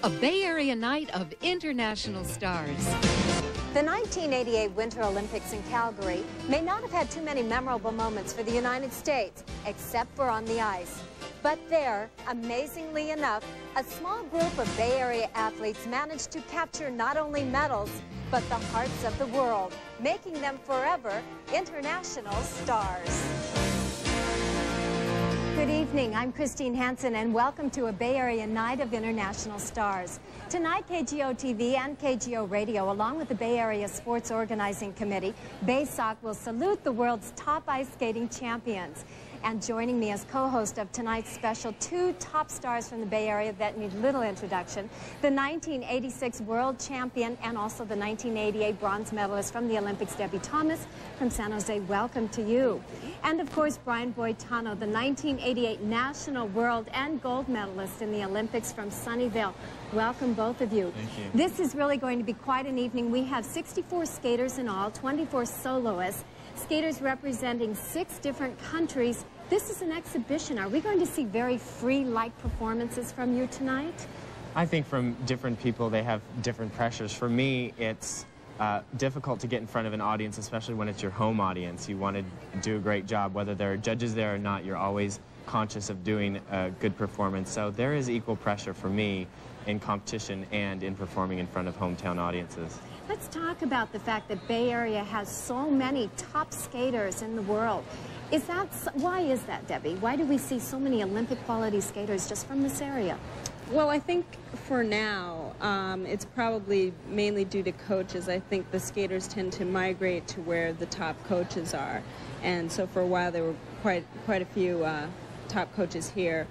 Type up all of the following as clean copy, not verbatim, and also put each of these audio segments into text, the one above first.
a Bay Area night of international stars. The 1988 Winter Olympics in Calgary may not have had too many memorable moments for the United States, except for on the ice. But there, amazingly enough, a small group of Bay Area athletes managed to capture not only medals, but the hearts of the world, making them forever international stars. Good evening, I'm Kristine Hansen, and welcome to a Bay Area Night of International Stars. Tonight, KGO TV and KGO Radio, along with the Bay Area Sports Organizing Committee, BaySoc will salute the world's top ice skating champions. And joining me as co-host of tonight's special, two top stars from the Bay Area that need little introduction, the 1986 world champion and also the 1988 bronze medalist from the Olympics, Debi from San Jose. Welcome to you. And of course, Brian Boitano, the 1988 national, world, and gold medalist in the Olympics from Sunnyvale. Welcome, both of you. Thank you. This is really going to be quite an evening. We have 64 skaters in all, 24 soloists, skaters representing 6 different countries. This is an exhibition. Are we going to see very free-like performances from you tonight? I think from different people, they have different pressures. For me, it's difficult to get in front of an audience, especially when it's your home audience. You want to do a great job. Whether there are judges there or not, you're always conscious of doing a good performance. So there is equal pressure for me in competition and in performing in front of hometown audiences. Let's talk about the fact that Bay Area has so many top skaters in the world. Why is that, Debi? Why do we see so many Olympic quality skaters just from this area? Well, I think for now, it's probably mainly due to coaches. I think the skaters tend to migrate to where the top coaches are. And so for a while, there were quite a few top coaches here.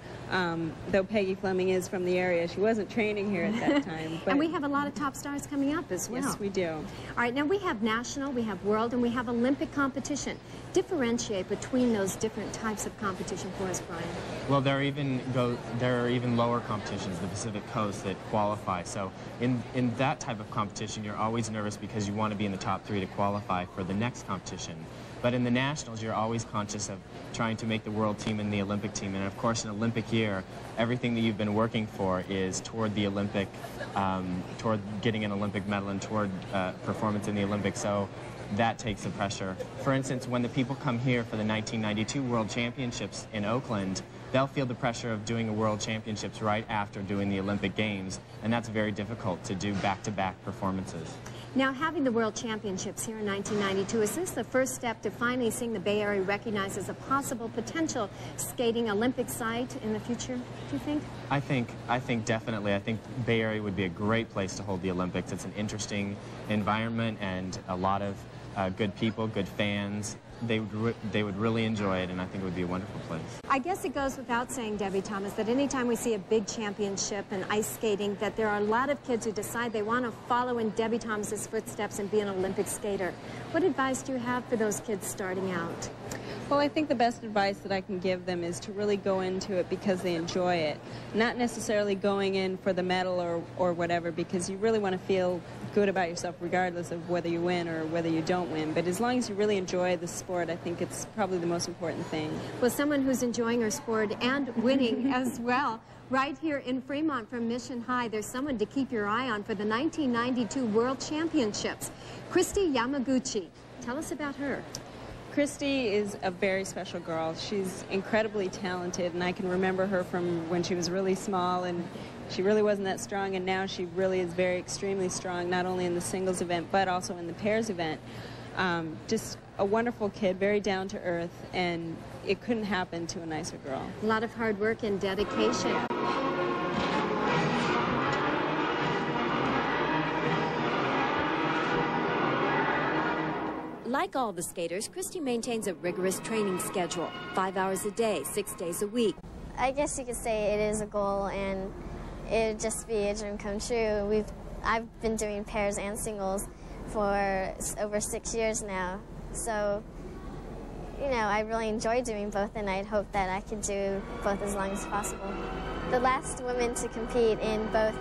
Though Peggy Fleming is from the area, she wasn't training here at that time. But and we have a lot of top stars coming up as well. Yes, we do. All right, now we have national, we have world, and we have Olympic competition. Differentiate between those different types of competition for us, Brian. Well, there are even lower competitions, the Pacific Coast, that qualify. So in that type of competition, you're always nervous because you want to be in the top 3 to qualify for the next competition. But in the nationals, you're always conscious of trying to make the world team and the Olympic team. And of course, an Olympic year, everything that you've been working for is toward the Olympic, toward getting an Olympic medal and toward performance in the Olympics. So that takes the pressure. For instance, when the people come here for the 1992 World Championships in Oakland, they'll feel the pressure of doing a World Championships right after doing the Olympic Games, and that's very difficult to do back-to-back performances. Now, having the World Championships here in 1992, is this the first step to finally seeing the Bay Area recognized as a possible potential skating Olympic site in the future, do you think? I think definitely. I think Bay Area would be a great place to hold the Olympics. It's an interesting environment and a lot of good people, good fans. They would really enjoy it, and I think it would be a wonderful place. I guess it goes without saying, Debi, that anytime we see a big championship in ice skating, that there are a lot of kids who decide they want to follow in Debi Thomas's footsteps and be an Olympic skater. What advice do you have for those kids starting out? Well, I think the best advice that I can give them is to really go into it because they enjoy it. Not necessarily going in for the medal or whatever, because you really want to feel good about yourself regardless of whether you win or whether you don't win. But as long as you really enjoy the sport, I think it's probably the most important thing. Well, someone who's enjoying her sport and winning as well. Right here in Fremont from Mission High, there's someone to keep your eye on for the 1992 World Championships. Kristi Yamaguchi. Tell us about her. Kristi is a very special girl. She's incredibly talented, and I can remember her from when she was really small, and she really wasn't that strong, and now she really is extremely strong, not only in the singles event, but also in the pairs event. Just a wonderful kid, very down to earth, and it couldn't happen to a nicer girl. A lot of hard work and dedication. Like all the skaters, Kristi maintains a rigorous training schedule, 5 hours a day, 6 days a week. I guess you could say it is a goal, and it would just be a dream come true. I've been doing pairs and singles for over 6 years now, so you know, I really enjoy doing both, and I'd hope that I could do both as long as possible. The last woman to compete in both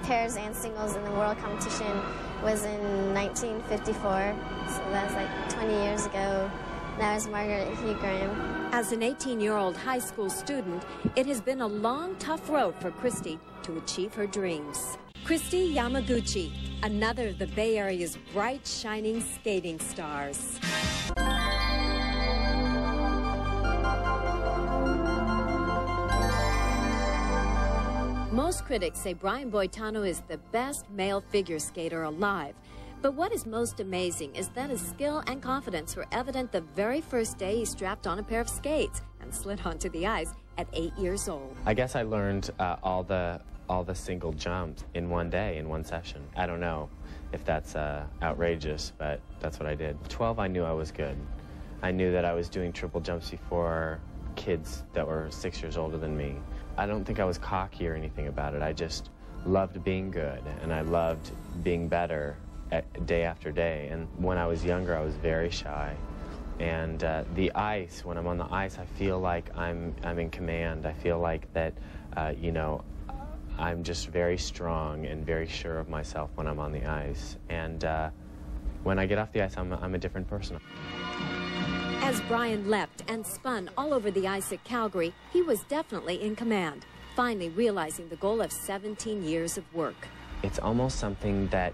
pairs and singles in the world competition was in 1954, so that was like 20 years ago. That was Margaret Hugh Graham. As an 18-year-old high school student, it has been a long, tough road for Kristi to achieve her dreams. Kristi Yamaguchi, another of the Bay Area's bright, shining skating stars. Most critics say Brian Boitano is the best male figure skater alive. But what is most amazing is that his skill and confidence were evident the very first day he strapped on a pair of skates and slid onto the ice at 8 years old. I guess I learned all the single jumps in one day, in one session. I don't know if that's outrageous, but that's what I did. 12, I knew I was good. I knew that I was doing triple jumps before kids that were 6 years older than me. I don't think I was cocky or anything about it. I just loved being good, and I loved being better day after day. And when I was younger, I was very shy. And the ice, when I'm on the ice, I feel like I'm in command. I feel like that, you know, I'm just very strong and very sure of myself when I'm on the ice. And when I get off the ice, I'm a different person. As Brian leapt and spun all over the ice at Calgary, he was definitely in command, finally realizing the goal of 17 years of work. It's almost something that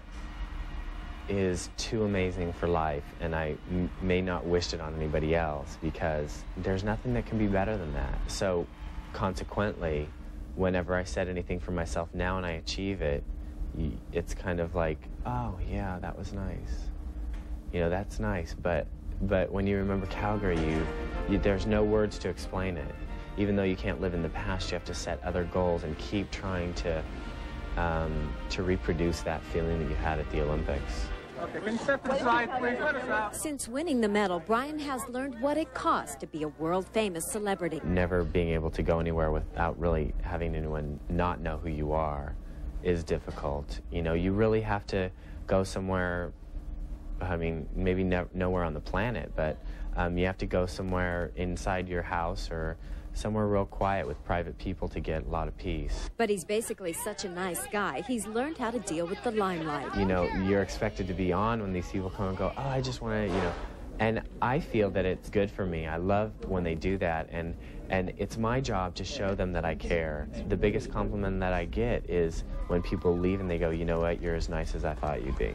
is too amazing for life, and I may not wish it on anybody else, because there's nothing that can be better than that. So consequently, whenever I set anything for myself now and I achieve it, it's kind of like, oh yeah, that was nice. You know, that's nice, but when you remember Calgary, there's no words to explain it. Even though you can't live in the past, you have to set other goals and keep trying to reproduce that feeling that you had at the Olympics. Okay, can you step to the side, please? Since winning the medal, Brian has learned what it costs to be a world-famous celebrity. Never being able to go anywhere without really having anyone not know who you are is difficult. You know, you really have to go somewhere, I mean, maybe nowhere on the planet, but you have to go somewhere inside your house or somewhere real quiet with private people to get a lot of peace. But he's basically such a nice guy. He's learned how to deal with the limelight. You know, you're expected to be on when these people come and go, oh, I just want to, you know. And I feel that it's good for me. I love when they do that, and it's my job to show them that I care. The biggest compliment that I get is when people leave and they go, you know what, you're as nice as I thought you'd be.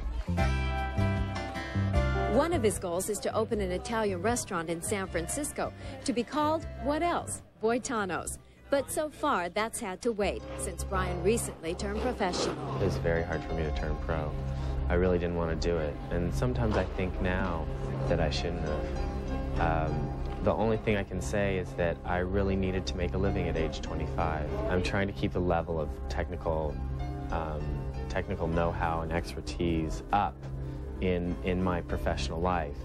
One of his goals is to open an Italian restaurant in San Francisco, to be called, what else? Boitano's. But so far, that's had to wait, since Brian recently turned professional. It was very hard for me to turn pro. I really didn't want to do it, and sometimes I think now that I shouldn't have. The only thing I can say is that I really needed to make a living at age 25. I'm trying to keep the level of technical know-how and expertise up in my professional life.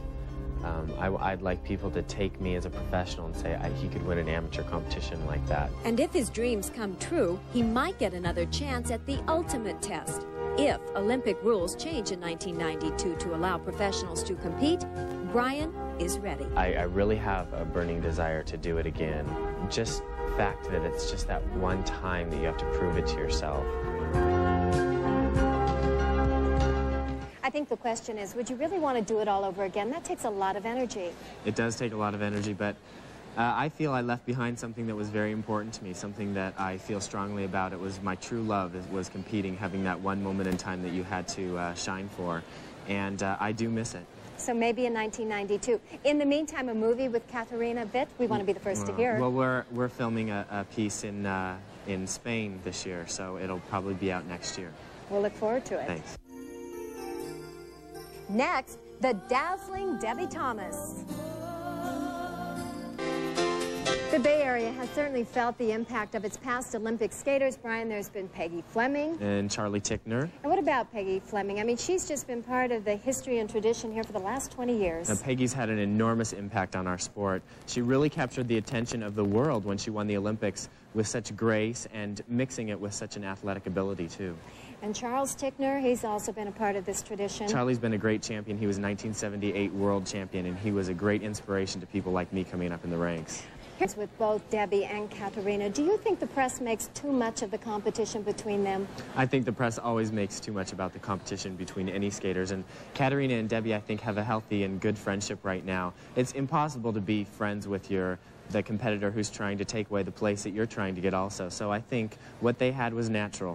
I'd like people to take me as a professional and say he could win an amateur competition like that. And if his dreams come true, he might get another chance at the ultimate test. If Olympic rules change in 1992 to allow professionals to compete, Brian is ready. I really have a burning desire to do it again. Just the fact that it's just that one time that you have to prove it to yourself. I think the question is, would you really want to do it all over again? That takes a lot of energy. It does take a lot of energy, but I feel I left behind something that was very important to me, something that I feel strongly about. It was my true love, it was competing, having that one moment in time that you had to shine for, and I do miss it. So maybe in 1992. In the meantime, a movie with Katharina Witt, we want to be the first to hear. Well, we're filming a piece in Spain this year, so it'll probably be out next year. We'll look forward to it. Thanks. Next, the dazzling Debi Thomas. The Bay Area has certainly felt the impact of its past Olympic skaters. Brian, there's been Peggy Fleming. And Charlie Tickner. And what about Peggy Fleming? I mean, she's just been part of the history and tradition here for the last 20 years. Now, Peggy's had an enormous impact on our sport. She really captured the attention of the world when she won the Olympics with such grace and mixing it with such an athletic ability, too. And Charles Tickner, he's also been a part of this tradition. Charlie's been a great champion. He was 1978 world champion, and he was a great inspiration to people like me coming up in the ranks. With both Debi and Katharina, do you think the press makes too much of the competition between them? I think the press always makes too much about the competition between any skaters, and Katharina and Debi, I think, have a healthy and good friendship right now. It's impossible to be friends with your the competitor who's trying to take away the place that you're trying to get also. So I think what they had was natural.